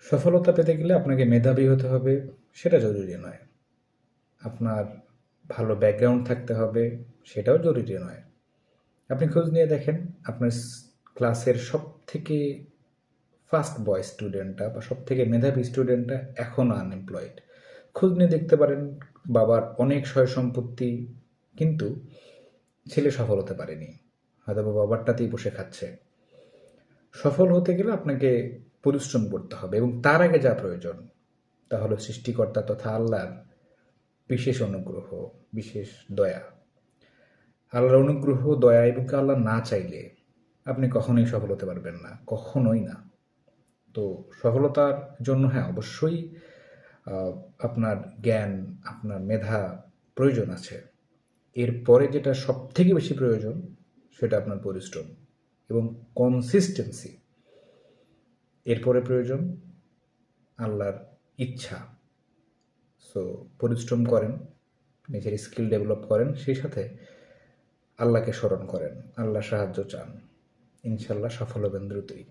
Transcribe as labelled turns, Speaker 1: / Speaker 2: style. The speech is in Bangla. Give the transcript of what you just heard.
Speaker 1: সফলতা পেতে গেলে আপনাকে মেধাবী হতে হবে, সেটা জরুরি নয়। আপনার ভালো ব্যাকগ্রাউন্ড থাকতে হবে, সেটাও জরুরি নয়। আপনি খোঁজ নিয়ে দেখেন, আপনার ক্লাসের সবথেকে ফার্স্ট বয় স্টুডেন্টটা বা সবথেকে মেধাবী স্টুডেন্টটা এখনও আনএমপ্লয়েড। খোঁজ নিয়ে দেখতে পারেন, বাবার অনেক সয় সম্পত্তি, কিন্তু ছেলে সফল হতে পারেনি, হয়তো বাবারটাতেই বসে খাচ্ছে। সফল হতে গেলে আপনাকে পরিশ্রম করতে হবে, এবং তার আগে যা প্রয়োজন তা হলো সৃষ্টিকর্তা তথা আল্লাহর বিশেষ অনুগ্রহ, বিশেষ দয়া। আল্লাহর অনুগ্রহ, দয়া এবং আল্লাহ না চাইলে আপনি কখনোই সফল হতে পারবেন না, কখনোই না। তো সফলতার জন্য হ্যাঁ, অবশ্যই আপনার জ্ঞান, আপনার মেধা প্রয়োজন আছে। এরপরে যেটা সব থেকে বেশি প্রয়োজন সেটা আপনার পরিশ্রম এবং কনসিস্টেন্সি। এরপরে প্রয়োজন আল্লাহর ইচ্ছা। সো পরিশ্রম করেন, নিজের স্কিল ডেভেলপ করেন, সেই সাথে আল্লাহকে স্মরণ করেন, আল্লাহ সাহায্য চান, ইনশাল্লাহ সফল হবেন দ্রুতই।